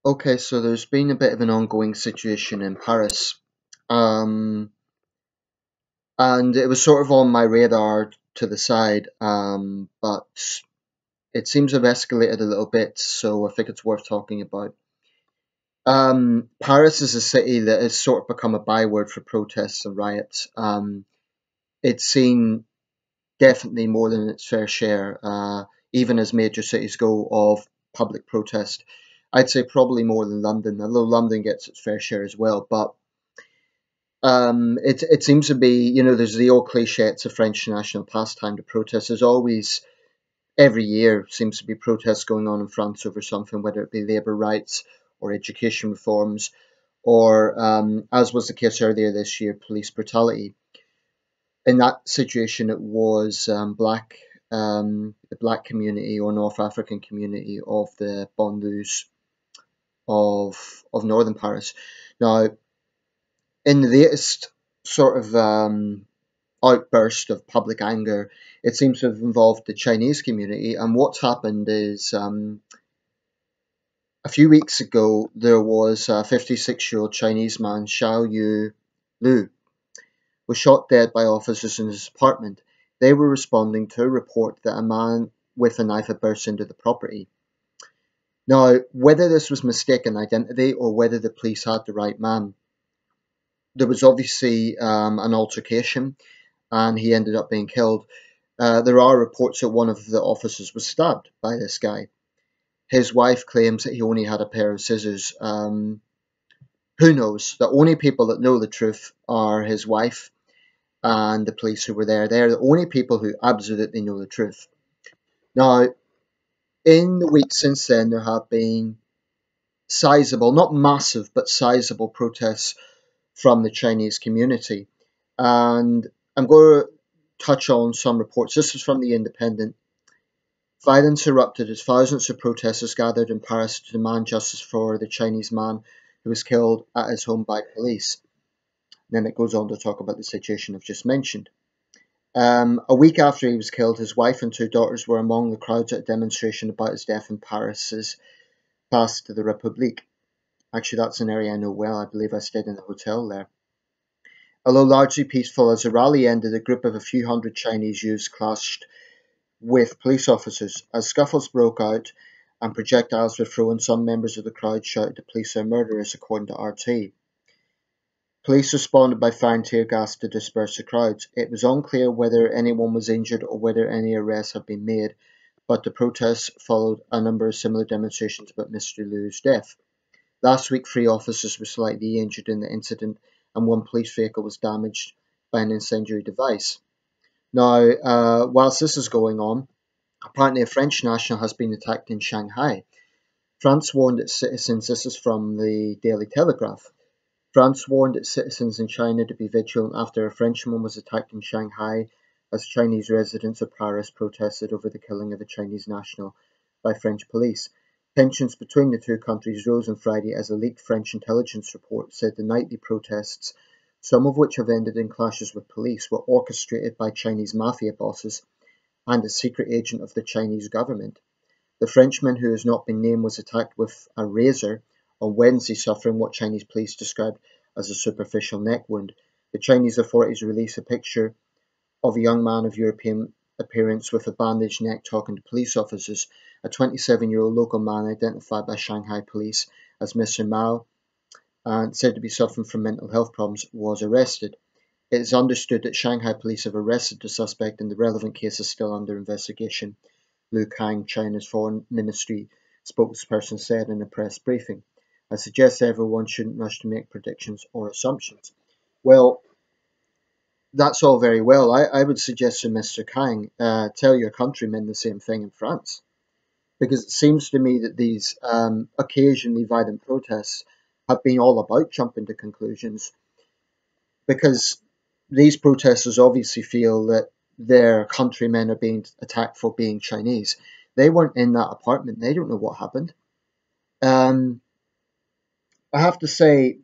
Okay, so there's been a bit of an ongoing situation in Paris, um, and it was sort of on my radar to the side, but it seems to have escalated a little bit, so I think it's worth talking about. Paris is a city that has sort of become a byword for protests and riots. It's seen definitely more than its fair share, even as major cities go, of public protest. I'd say probably more than London, although London gets its fair share as well. But it seems to be, there's the old cliche, it's a French national pastime to protest. There's always, every year, seems to be protests going on in France over something, whether it be labour rights or education reforms, or, as was the case earlier this year, police brutality. In that situation, it was the black community or North African community of the banlieues of northern Paris. Now, in the latest sort of outburst of public anger, it seems to have involved the Chinese community. And what's happened is a few weeks ago there was a 56-year-old Chinese man, Xiao Yu Lu, was shot dead by officers in his apartment. They were responding to a report that a man with a knife had burst into the property. Now, whether this was mistaken identity or whether the police had the right man, there was obviously an altercation and he ended up being killed. There are reports that one of the officers was stabbed by this guy. His wife claims that he only had a pair of scissors. Who knows? The only people that know the truth are his wife and the police who were there. They're the only people who absolutely know the truth. Now, in the weeks since then, there have been sizable, not massive, but sizable protests from the Chinese community. And I'm going to touch on some reports. This is from The Independent. Violence erupted as thousands of protesters gathered in Paris to demand justice for the Chinese man who was killed at his home by police. Then it goes on to talk about the situation I've just mentioned. A week after he was killed, his wife and two daughters were among the crowds at a demonstration about his death in Paris's Place de la République. Actually, that's an area I know well. I believe I stayed in a hotel there. Although largely peaceful, as the rally ended, a group of a few hundred Chinese youths clashed with police officers. As scuffles broke out and projectiles were thrown, some members of the crowd shouted the police are murderers, according to RT. Police responded by firing tear gas to disperse the crowds. It was unclear whether anyone was injured or whether any arrests had been made, but the protests followed a number of similar demonstrations about Mr. Liu's death. Last week, 3 officers were slightly injured in the incident, and 1 police vehicle was damaged by an incendiary device. Now, whilst this is going on, apparently a French national has been attacked in Shanghai. France warned its citizens, this is from the Daily Telegraph, France warned its citizens in China to be vigilant after a Frenchman was attacked in Shanghai as Chinese residents of Paris protested over the killing of a Chinese national by French police. Tensions between the two countries rose on Friday as a leaked French intelligence report said the nightly protests, some of which have ended in clashes with police, were orchestrated by Chinese mafia bosses and a secret agent of the Chinese government. The Frenchman, who has not been named, was attacked with a razor on Wednesday, suffering what Chinese police described as a superficial neck wound. The Chinese authorities released a picture of a young man of European appearance with a bandaged neck talking to police officers. A 27-year-old local man identified by Shanghai police as Mr. Mao and said to be suffering from mental health problems was arrested. It is understood that Shanghai police have arrested the suspect and the relevant case is still under investigation, Lu Kang, China's foreign ministry spokesperson, said in a press briefing. I suggest everyone shouldn't rush to make predictions or assumptions. Well, that's all very well. I would suggest to Mr. Kang, tell your countrymen the same thing in France. Because it seems to me that these occasionally violent protests have been all about jumping to conclusions. Because these protesters obviously feel that their countrymen are being attacked for being Chinese. They weren't in that apartment. They don't know what happened. I have to say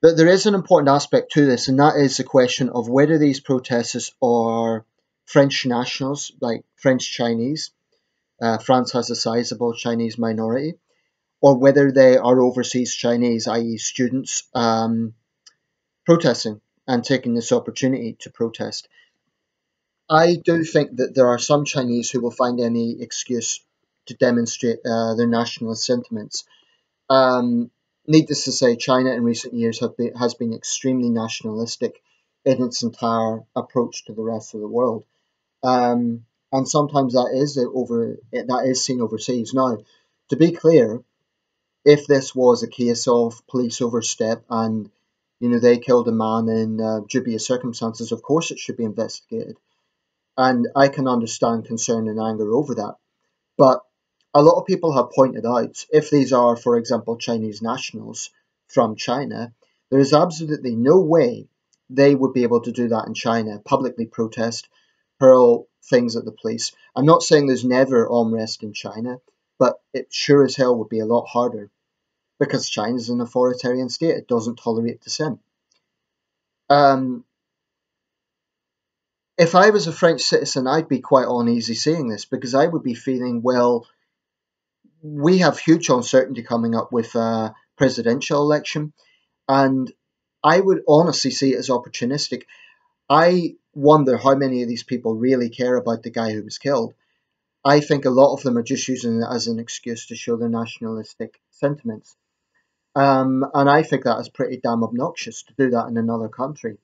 that there is an important aspect to this, and that is the question of whether these protesters are French nationals, like French Chinese. France has a sizable Chinese minority, or whether they are overseas Chinese, i.e., students, protesting and taking this opportunity to protest. I do think that there are some Chinese who will find any excuse to demonstrate their nationalist sentiments. Um, Needless to say, China in recent years has been extremely nationalistic in its entire approach to the rest of the world, and sometimes that is seen overseas. Now, to be clear, if this was a case of police overstep and they killed a man in dubious circumstances, of course it should be investigated, and I can understand concern and anger over that. But a lot of people have pointed out if these are, for example, Chinese nationals from China, there is absolutely no way they would be able to do that in China, publicly protest, hurl things at the police. I'm not saying there's never unrest in China, but it sure as hell would be a lot harder because China is an authoritarian state. It doesn't tolerate dissent. Um, if I was a French citizen, I'd be quite uneasy seeing this because I would be feeling, well, we have huge uncertainty coming up with a presidential election, and I would honestly see it as opportunistic. I wonder how many of these people really care about the guy who was killed. I think a lot of them are just using it as an excuse to show their nationalistic sentiments. And I think that is pretty damn obnoxious to do that in another country.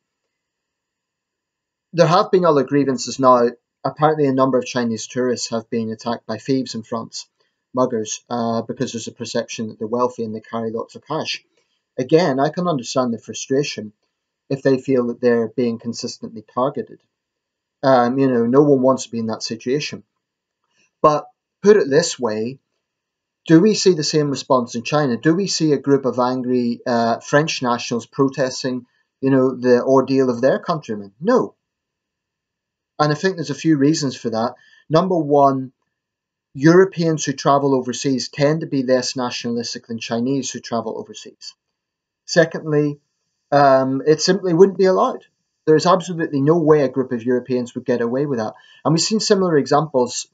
There have been other grievances now. Apparently, a number of Chinese tourists have been attacked by thieves in France, muggers, because there's a perception that they're wealthy and they carry lots of cash. Again, I can understand the frustration if they feel that they're being consistently targeted. No one wants to be in that situation. But put it this way, do we see the same response in China? Do we see a group of angry French nationals protesting, the ordeal of their countrymen? No. And I think there's a few reasons for that. Number one, Europeans who travel overseas tend to be less nationalistic than Chinese who travel overseas. Secondly, it simply wouldn't be allowed. There's absolutely no way a group of Europeans would get away with that. And we've seen similar examples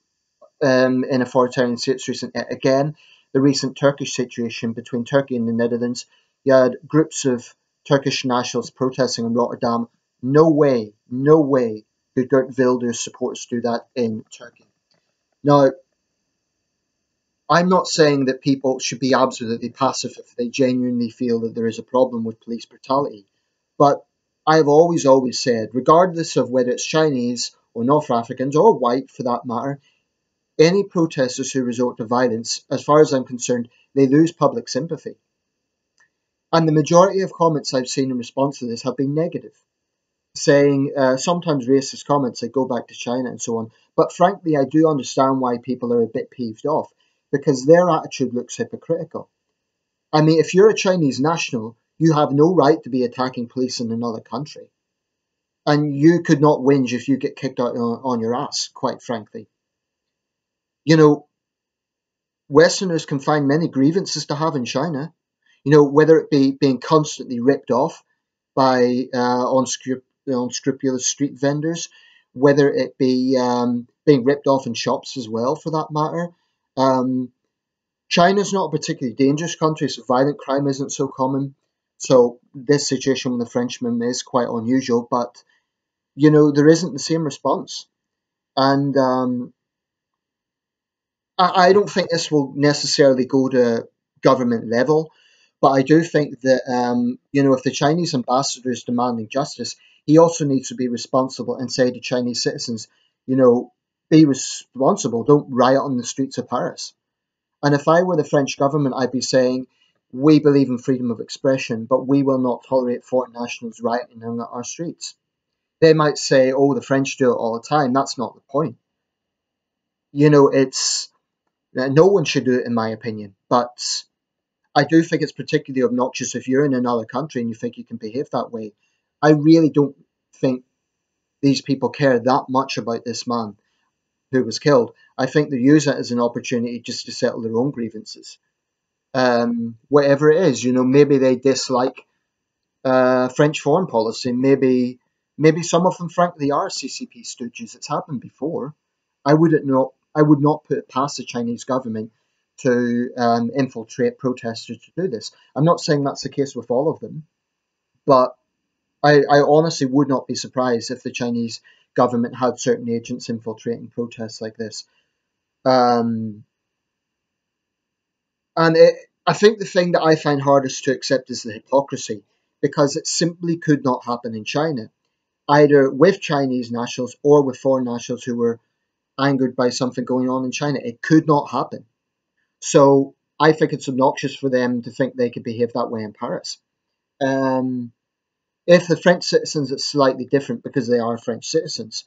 in authoritarian states recently. Again, the recent Turkish situation between Turkey and the Netherlands. You had groups of Turkish nationals protesting in Rotterdam. No way could Geert Wilders supporters do that in Turkey. Now, I'm not saying that people should be absolutely passive if they genuinely feel that there is a problem with police brutality. But I've always said, regardless of whether it's Chinese or North Africans or white for that matter, any protesters who resort to violence, as far as I'm concerned, they lose public sympathy. And the majority of comments I've seen in response to this have been negative, saying sometimes racist comments like go back to China and so on. But frankly, I do understand why people are a bit peeved off because their attitude looks hypocritical. I mean, if you're a Chinese national, you have no right to be attacking police in another country. And you could not whinge if you get kicked out on your ass, quite frankly. You know, Westerners can find many grievances to have in China. Whether it be being constantly ripped off by unscrupulous street vendors, whether it be being ripped off in shops as well, for that matter. China's not a particularly dangerous country, so violent crime isn't so common. So this situation with the Frenchman is quite unusual, but there isn't the same response, and I don't think this will necessarily go to government level, but I do think that if the Chinese ambassador is demanding justice, he also needs to be responsible and say to Chinese citizens, be responsible, don't riot on the streets of Paris. And if I were the French government, I'd be saying, we believe in freedom of expression, but we will not tolerate foreign nationals rioting on our streets. They might say, oh, the French do it all the time. That's not the point. It's no one should do it, in my opinion. But I do think it's particularly obnoxious if you're in another country and you think you can behave that way. I really don't think these people care that much about this man who was killed. I think they use it as an opportunity just to settle their own grievances. Whatever it is, maybe they dislike French foreign policy. Maybe some of them, frankly, are CCP stooges. It's happened before. I would not put it past the Chinese government to infiltrate protesters to do this. I'm not saying that's the case with all of them, but I honestly would not be surprised if the Chinese government had certain agents infiltrating protests like this. Um, and I think the thing that I find hardest to accept is the hypocrisy, because it simply could not happen in China, either with Chinese nationals or with foreign nationals who were angered by something going on in China. It could not happen. So I think it's obnoxious for them to think they could behave that way in Paris. Um, if the French citizens, it's slightly different because they are French citizens.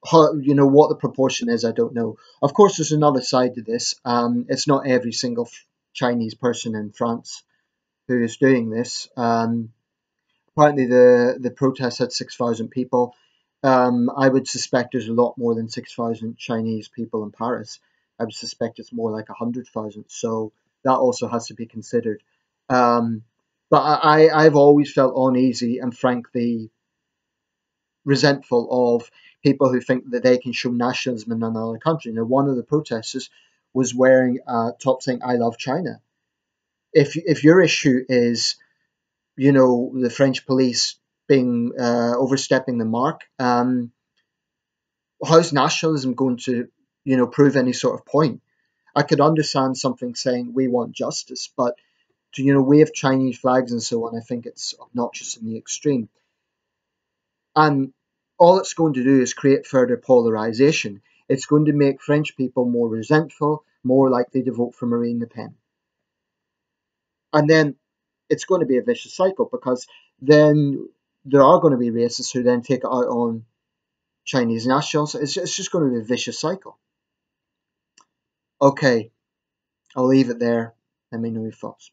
How, what the proportion is, I don't know. Of course, there's another side to this. It's not every single Chinese person in France who is doing this. Apparently, the protest had 6,000 people. I would suspect there's a lot more than 6,000 Chinese people in Paris. I would suspect it's more like 100,000. So that also has to be considered. Um, but I've always felt uneasy and frankly resentful of people who think that they can show nationalism in another country. Now, one of the protesters was wearing a top saying "I love China." If your issue is, the French police being overstepping the mark, how's nationalism going to, prove any sort of point? I could understand something saying we want justice, but to wave Chinese flags and so on, I think it's obnoxious in the extreme. And all it's going to do is create further polarization. It's going to make French people more resentful, more likely to vote for Marine Le Pen. And then it's going to be a vicious cycle, because then there are going to be racists who then take it out on Chinese nationals. It's just going to be a vicious cycle. Okay, I'll leave it there. Let me know your thoughts.